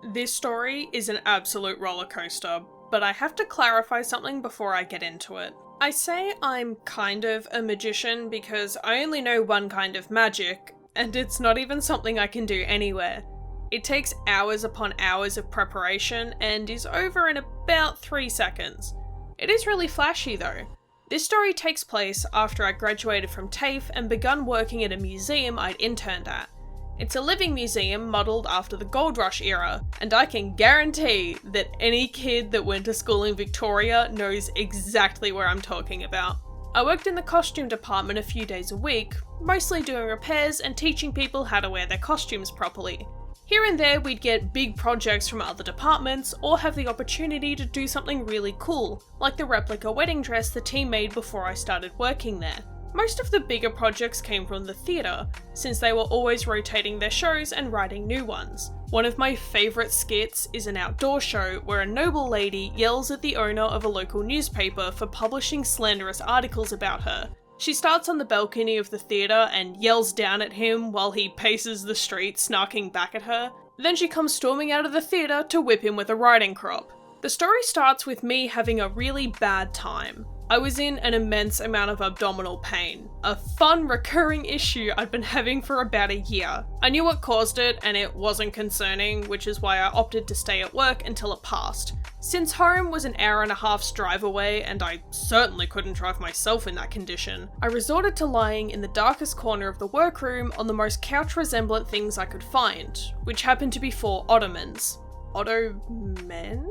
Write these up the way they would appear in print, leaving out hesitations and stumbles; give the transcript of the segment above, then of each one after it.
This story is an absolute roller coaster, but I have to clarify something before I get into it. I say I'm kind of a magician because I only know one kind of magic, and it's not even something I can do anywhere. It takes hours upon hours of preparation and is over in about 3 seconds. It is really flashy though. This story takes place after I graduated from TAFE and begun working at a museum I'd interned at. It's a living museum modelled after the Gold Rush era, and I can guarantee that any kid that went to school in Victoria knows exactly where I'm talking about. I worked in the costume department a few days a week, mostly doing repairs and teaching people how to wear their costumes properly. Here and there we'd get big projects from other departments or have the opportunity to do something really cool, like the replica wedding dress the team made before I started working there. Most of the bigger projects came from the theatre, since they were always rotating their shows and writing new ones. One of my favourite skits is an outdoor show where a noble lady yells at the owner of a local newspaper for publishing slanderous articles about her. She starts on the balcony of the theatre and yells down at him while he paces the street snarking back at her. Then she comes storming out of the theatre to whip him with a riding crop. The story starts with me having a really bad time. I was in an immense amount of abdominal pain, a fun recurring issue I'd been having for about a year. I knew what caused it and it wasn't concerning, which is why I opted to stay at work until it passed. Since home was an hour and a half's drive away and I certainly couldn't drive myself in that condition, I resorted to lying in the darkest corner of the workroom on the most couch-resemblant things I could find, which happened to be 4 ottomans. Ottomen?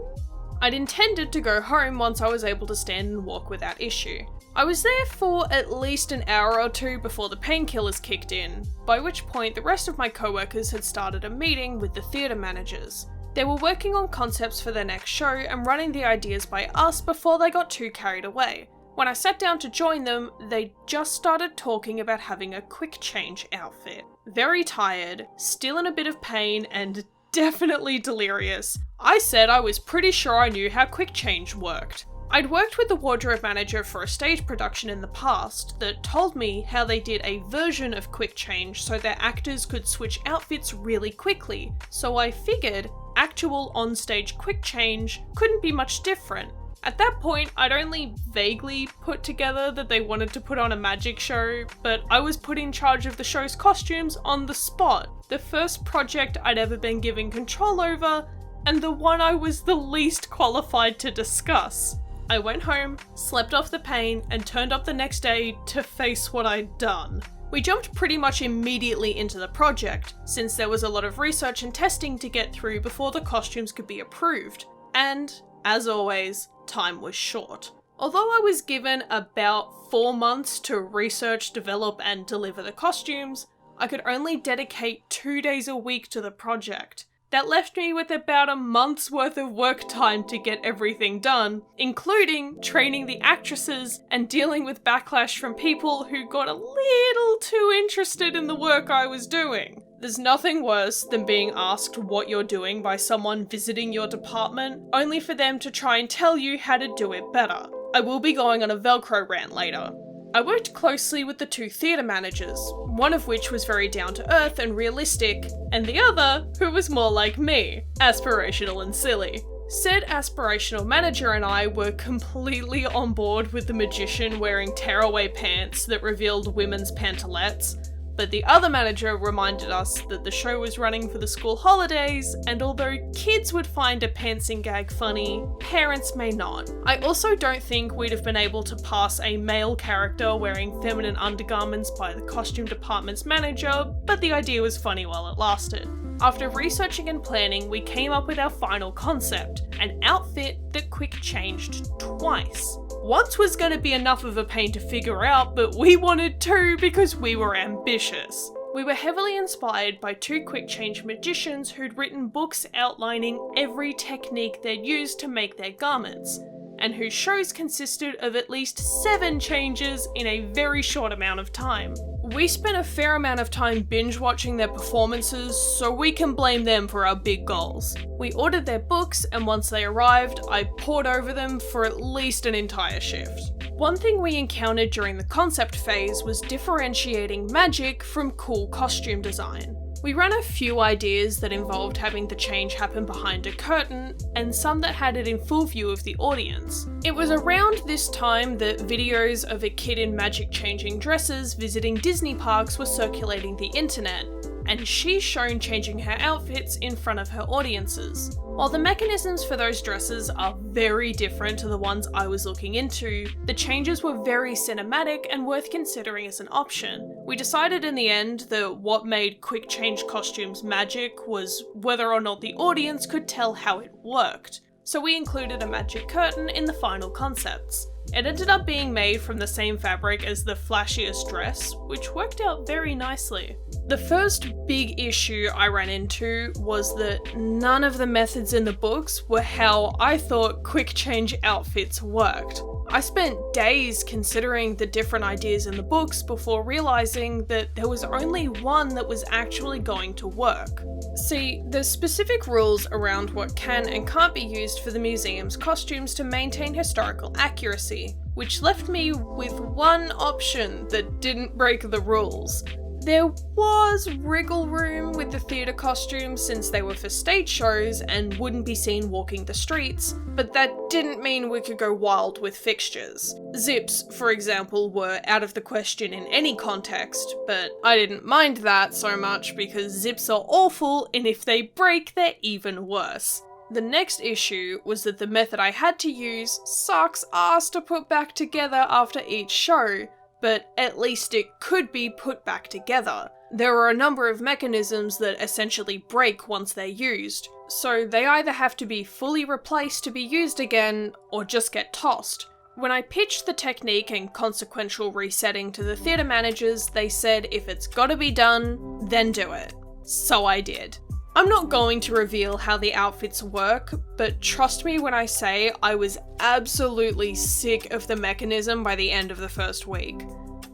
I'd intended to go home once I was able to stand and walk without issue. I was there for at least an hour or two before the painkillers kicked in, by which point the rest of my co-workers had started a meeting with the theatre managers. They were working on concepts for their next show and running the ideas by us before they got too carried away. When I sat down to join them, they just started talking about having a quick change outfit. Very tired, still in a bit of pain, and definitely delirious. I said I was pretty sure I knew how quick change worked. I'd worked with the wardrobe manager for a stage production in the past that told me how they did a version of quick change so their actors could switch outfits really quickly, so I figured actual on-stage quick change couldn't be much different. At that point, I'd only vaguely put together that they wanted to put on a magic show, but I was put in charge of the show's costumes on the spot. The first project I'd ever been given control over, and the one I was the least qualified to discuss. I went home, slept off the pain, and turned up the next day to face what I'd done. We jumped pretty much immediately into the project, since there was a lot of research and testing to get through before the costumes could be approved. And, as always, time was short. Although I was given about 4 months to research, develop, and deliver the costumes, I could only dedicate 2 days a week to the project. That left me with about a month's worth of work time to get everything done, including training the actresses and dealing with backlash from people who got a little too interested in the work I was doing. There's nothing worse than being asked what you're doing by someone visiting your department, only for them to try and tell you how to do it better. I will be going on a Velcro rant later. I worked closely with the 2 theatre managers, one of which was very down to earth and realistic, and the other, who was more like me, aspirational and silly. Said aspirational manager and I were completely on board with the magician wearing tearaway pants that revealed women's pantalettes, but the other manager reminded us that the show was running for the school holidays, and although kids would find a pantsing gag funny, parents may not. I also don't think we'd have been able to pass a male character wearing feminine undergarments by the costume department's manager, but the idea was funny while it lasted. After researching and planning, we came up with our final concept, an outfit that quick changed twice. Once was going to be enough of a pain to figure out, but we wanted 2 because we were ambitious. We were heavily inspired by 2 quick change magicians who'd written books outlining every technique they'd used to make their garments, and whose shows consisted of at least 7 changes in a very short amount of time. We spent a fair amount of time binge watching their performances, so we can blame them for our big goals. We ordered their books, and once they arrived, I pored over them for at least an entire shift. One thing we encountered during the concept phase was differentiating magic from cool costume design. We ran a few ideas that involved having the change happen behind a curtain, and some that had it in full view of the audience. It was around this time that videos of a kid in magic changing dresses visiting Disney parks were circulating the internet, and she's shown changing her outfits in front of her audiences. While the mechanisms for those dresses are very different to the ones I was looking into, the changes were very cinematic and worth considering as an option. We decided in the end that what made quick change costumes magic was whether or not the audience could tell how it worked. So we included a magic curtain in the final concepts. It ended up being made from the same fabric as the flashiest dress, which worked out very nicely. The first big issue I ran into was that none of the methods in the books were how I thought quick change outfits worked. I spent days considering the different ideas in the books before realizing that there was only one that was actually going to work. See, there's specific rules around what can and can't be used for the museum's costumes to maintain historical accuracy, which left me with one option that didn't break the rules. There was wriggle room with the theatre costumes since they were for stage shows and wouldn't be seen walking the streets, but that didn't mean we could go wild with fixtures. Zips, for example, were out of the question in any context, but I didn't mind that so much because zips are awful, and if they break, they're even worse. The next issue was that the method I had to use sucks ass to put back together after each show, but at least it could be put back together. There are a number of mechanisms that essentially break once they're used, so they either have to be fully replaced to be used again, or just get tossed. When I pitched the technique and consequential resetting to the theatre managers, they said if it's gotta be done, then do it. So I did. I'm not going to reveal how the outfits work, but trust me when I say I was absolutely sick of the mechanism by the end of the first week.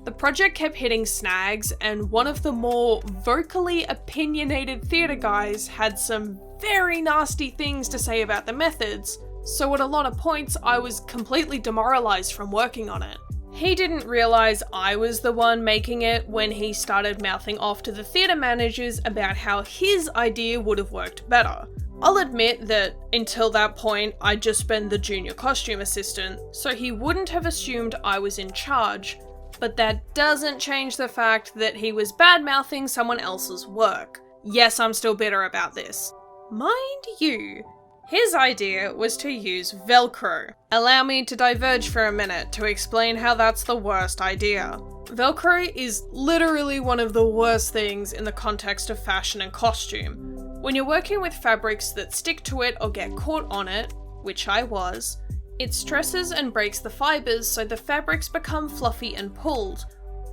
The project kept hitting snags, and one of the more vocally opinionated theatre guys had some very nasty things to say about the methods, so at a lot of points I was completely demoralized from working on it. He didn't realize I was the one making it when he started mouthing off to the theatre managers about how his idea would have worked better. I'll admit that until that point I'd just been the junior costume assistant, so he wouldn't have assumed I was in charge, but that doesn't change the fact that he was bad-mouthing someone else's work. Yes, I'm still bitter about this. Mind you, his idea was to use Velcro. Allow me to diverge for a minute to explain how that's the worst idea. Velcro is literally one of the worst things in the context of fashion and costume. When you're working with fabrics that stick to it or get caught on it, which I was, it stresses and breaks the fibers so the fabrics become fluffy and pulled.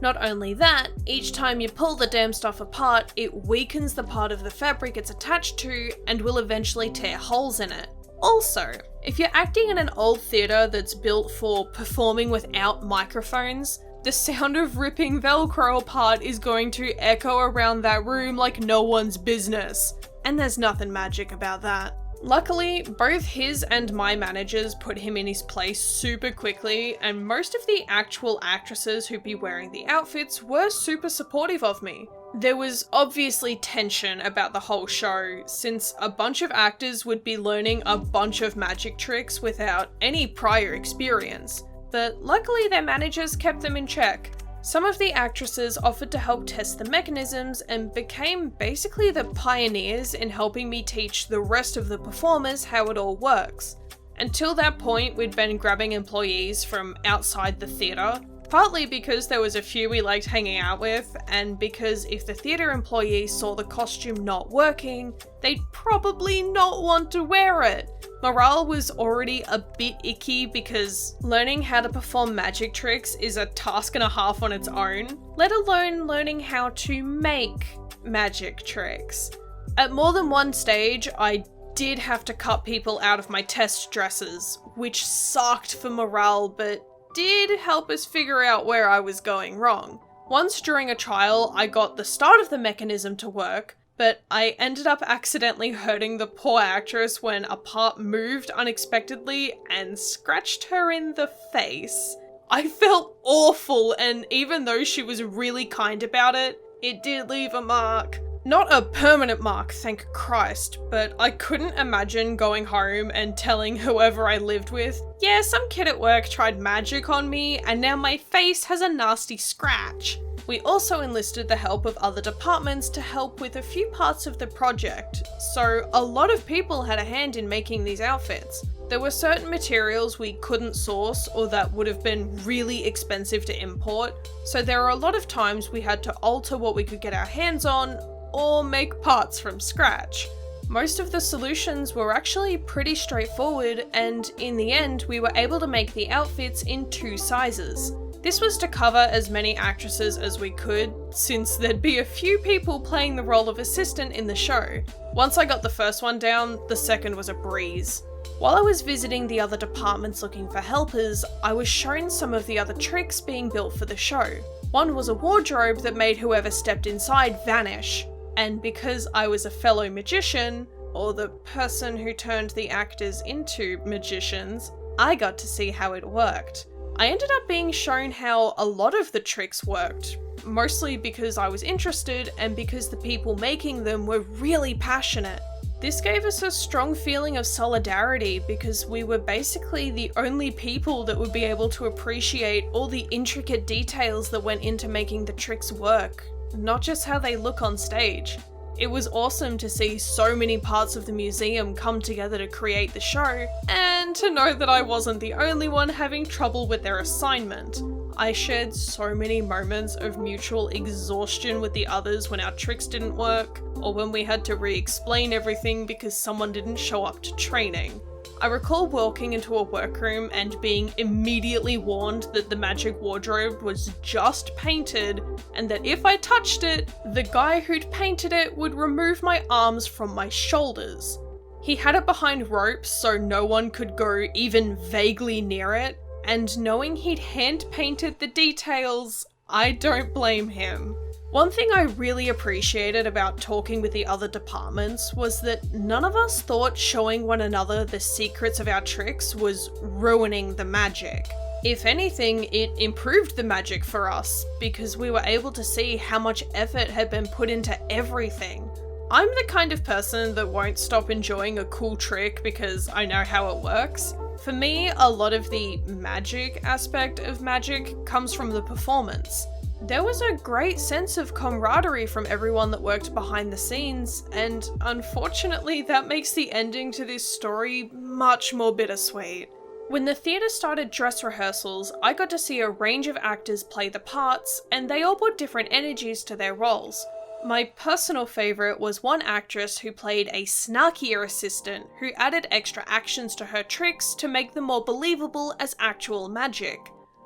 Not only that, each time you pull the damn stuff apart, it weakens the part of the fabric it's attached to and will eventually tear holes in it. Also, if you're acting in an old theatre that's built for performing without microphones, the sound of ripping Velcro apart is going to echo around that room like no one's business. And there's nothing magic about that. Luckily, both his and my managers put him in his place super quickly, and most of the actual actresses who'd be wearing the outfits were super supportive of me. There was obviously tension about the whole show, since a bunch of actors would be learning a bunch of magic tricks without any prior experience, but luckily their managers kept them in check. Some of the actresses offered to help test the mechanisms and became basically the pioneers in helping me teach the rest of the performers how it all works. Until that point, we'd been grabbing employees from outside the theatre, partly because there was a few we liked hanging out with, and because if the theatre employees saw the costume not working, they'd probably not want to wear it. Morale was already a bit icky because learning how to perform magic tricks is a task and a half on its own, let alone learning how to make magic tricks. At more than one stage, I did have to cut people out of my test dresses, which sucked for morale but did help us figure out where I was going wrong. Once during a trial, I got the start of the mechanism to work, but I ended up accidentally hurting the poor actress when a part moved unexpectedly and scratched her in the face. I felt awful, and even though she was really kind about it, it did leave a mark. Not a permanent mark, thank Christ, but I couldn't imagine going home and telling whoever I lived with, yeah, some kid at work tried magic on me and now my face has a nasty scratch. We also enlisted the help of other departments to help with a few parts of the project, so a lot of people had a hand in making these outfits. There were certain materials we couldn't source or that would have been really expensive to import, so there were a lot of times we had to alter what we could get our hands on or make parts from scratch. Most of the solutions were actually pretty straightforward, and in the end we were able to make the outfits in 2 sizes. This was to cover as many actresses as we could, since there'd be a few people playing the role of assistant in the show. Once I got the first one down, the second was a breeze. While I was visiting the other departments looking for helpers, I was shown some of the other tricks being built for the show. One was a wardrobe that made whoever stepped inside vanish, and because I was a fellow magician, or the person who turned the actors into magicians, I got to see how it worked. I ended up being shown how a lot of the tricks worked, mostly because I was interested and because the people making them were really passionate. This gave us a strong feeling of solidarity because we were basically the only people that would be able to appreciate all the intricate details that went into making the tricks work, not just how they look on stage. It was awesome to see so many parts of the museum come together to create the show, and to know that I wasn't the only one having trouble with their assignment. I shared so many moments of mutual exhaustion with the others when our tricks didn't work, or when we had to re-explain everything because someone didn't show up to training. I recall walking into a workroom and being immediately warned that the magic wardrobe was just painted, and that if I touched it, the guy who'd painted it would remove my arms from my shoulders. He had it behind ropes so no one could go even vaguely near it, and knowing he'd hand-painted the details, I don't blame him. One thing I really appreciated about talking with the other departments was that none of us thought showing one another the secrets of our tricks was ruining the magic. If anything, it improved the magic for us, because we were able to see how much effort had been put into everything. I'm the kind of person that won't stop enjoying a cool trick because I know how it works. For me, a lot of the magic aspect of magic comes from the performance. There was a great sense of camaraderie from everyone that worked behind the scenes, and unfortunately that makes the ending to this story much more bittersweet. When the theatre started dress rehearsals, I got to see a range of actors play the parts, and they all brought different energies to their roles. My personal favourite was one actress who played a snarkier assistant who added extra actions to her tricks to make them more believable as actual magic.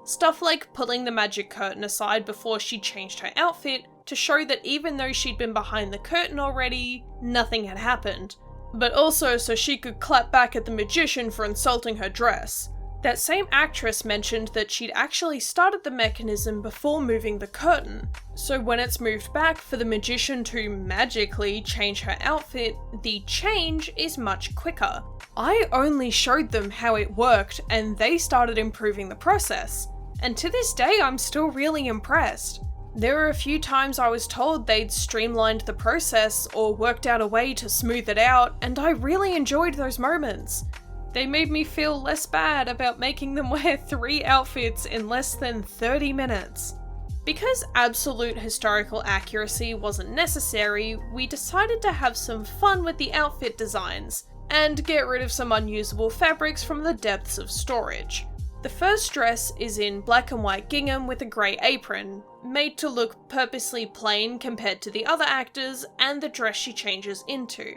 Stuff like pulling the magic curtain aside before she changed her outfit to show that even though she'd been behind the curtain already, nothing had happened. But also so she could clap back at the magician for insulting her dress. That same actress mentioned that she'd actually started the mechanism before moving the curtain, so when it's moved back for the magician to magically change her outfit, the change is much quicker. I only showed them how it worked and they started improving the process. And to this day, I'm still really impressed. There were a few times I was told they'd streamlined the process or worked out a way to smooth it out, and I really enjoyed those moments. They made me feel less bad about making them wear 3 outfits in less than 30 minutes. Because absolute historical accuracy wasn't necessary, we decided to have some fun with the outfit designs, and get rid of some unusable fabrics from the depths of storage. The first dress is in black and white gingham with a grey apron, made to look purposely plain compared to the other actors and the dress she changes into.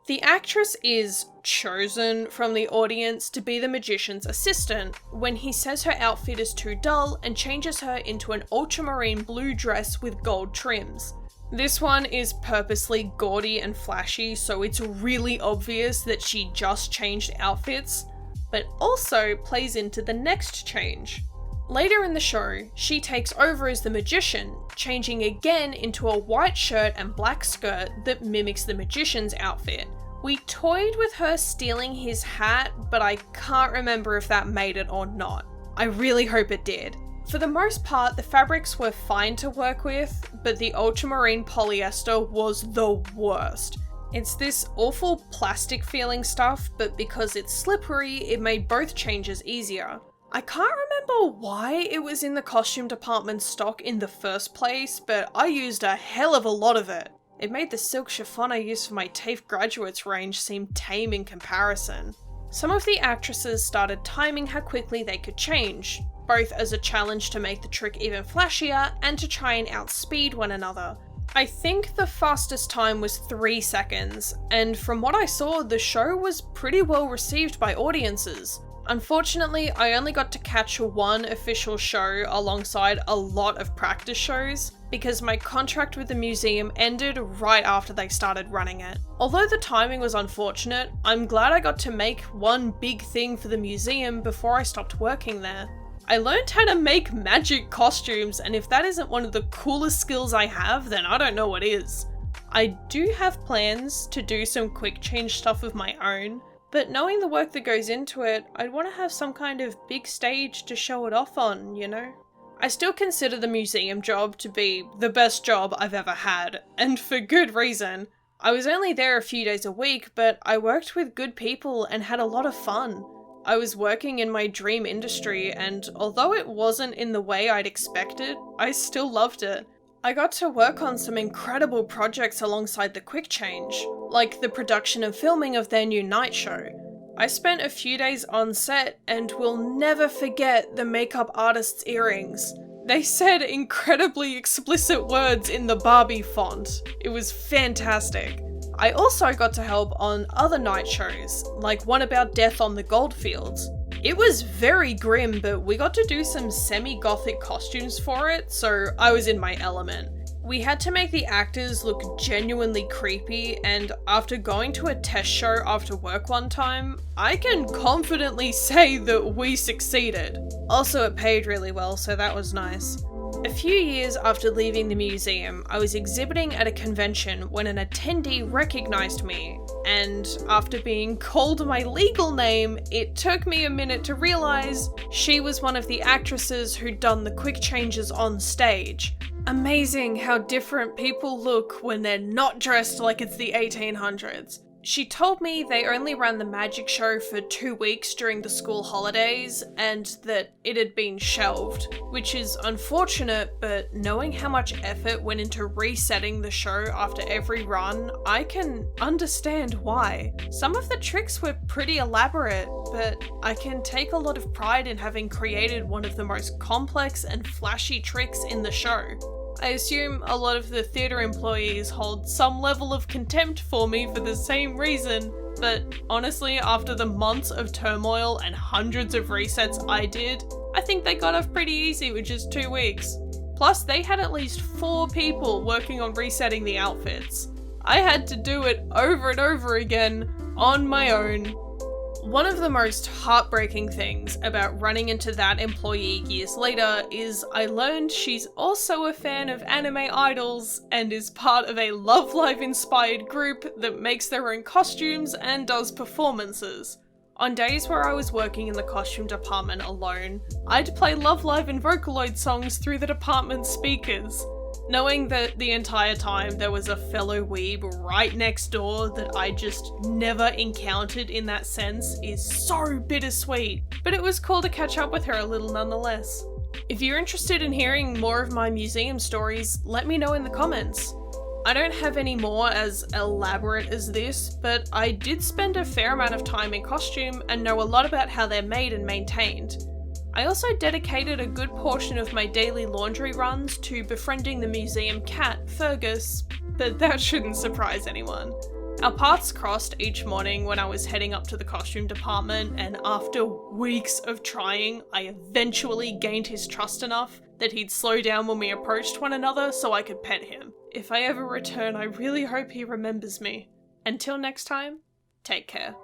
The actress is chosen from the audience to be the magician's assistant when he says her outfit is too dull and changes her into an ultramarine blue dress with gold trims. This one is purposely gaudy and flashy, so it's really obvious that she just changed outfits, but also plays into the next change. Later in the show, she takes over as the magician, changing again into a white shirt and black skirt that mimics the magician's outfit. We toyed with her stealing his hat, but I can't remember if that made it or not. I really hope it did. For the most part, the fabrics were fine to work with, but the ultramarine polyester was the worst. It's this awful plastic feeling stuff, but because it's slippery, it made both changes easier. I can't remember why it was in the costume department's stock in the first place, but I used a hell of a lot of it. It made the silk chiffon I used for my TAFE graduates range seem tame in comparison. Some of the actresses started timing how quickly they could change, both as a challenge to make the trick even flashier and to try and outspeed one another. I think the fastest time was 3 seconds, and from what I saw, the show was pretty well received by audiences. Unfortunately, I only got to catch one official show alongside a lot of practice shows, because my contract with the museum ended right after they started running it. Although the timing was unfortunate, I'm glad I got to make one big thing for the museum before I stopped working there. I learned how to make magic costumes, and if that isn't one of the coolest skills I have, then I don't know what is. I do have plans to do some quick change stuff of my own, but knowing the work that goes into it, I'd want to have some kind of big stage to show it off on, you know? I still consider the museum job to be the best job I've ever had, and for good reason. I was only there a few days a week, but I worked with good people and had a lot of fun. I was working in my dream industry, and although it wasn't in the way I'd expected, I still loved it. I got to work on some incredible projects alongside the quick change, like the production and filming of their new night show. I spent a few days on set and will never forget the makeup artist's earrings. They said incredibly explicit words in the Barbie font. It was fantastic. I also got to help on other night shows, like one about death on the goldfields. It was very grim, but we got to do some semi-gothic costumes for it, so I was in my element. We had to make the actors look genuinely creepy, and after going to a test show after work one time, I can confidently say that we succeeded. Also, it paid really well, so that was nice. A few years after leaving the museum, I was exhibiting at a convention when an attendee recognized me, and after being called my legal name, it took me a minute to realize she was one of the actresses who'd done the quick changes on stage. Amazing how different people look when they're not dressed like it's the 1800s. She told me they only ran the magic show for 2 weeks during the school holidays and that it had been shelved, which is unfortunate, but knowing how much effort went into resetting the show after every run, I can understand why. Some of the tricks were pretty elaborate, but I can take a lot of pride in having created one of the most complex and flashy tricks in the show. I assume a lot of the theatre employees hold some level of contempt for me for the same reason, but honestly, after the months of turmoil and hundreds of resets I did, I think they got off pretty easy with just 2 weeks. Plus, they had at least 4 people working on resetting the outfits. I had to do it over and over again on my own. One of the most heartbreaking things about running into that employee years later is I learned she's also a fan of anime idols and is part of a Love Live inspired group that makes their own costumes and does performances. On days where I was working in the costume department alone, I'd play Love Live and Vocaloid songs through the department's speakers. Knowing that the entire time there was a fellow weeb right next door that I just never encountered in that sense is so bittersweet, but it was cool to catch up with her a little nonetheless. If you're interested in hearing more of my museum stories, let me know in the comments. I don't have any more as elaborate as this, but I did spend a fair amount of time in costume and know a lot about how they're made and maintained. I also dedicated a good portion of my daily laundry runs to befriending the museum cat, Fergus, but that shouldn't surprise anyone. Our paths crossed each morning when I was heading up to the costume department, and after weeks of trying, I eventually gained his trust enough that he'd slow down when we approached one another so I could pet him. If I ever return, I really hope he remembers me. Until next time, take care.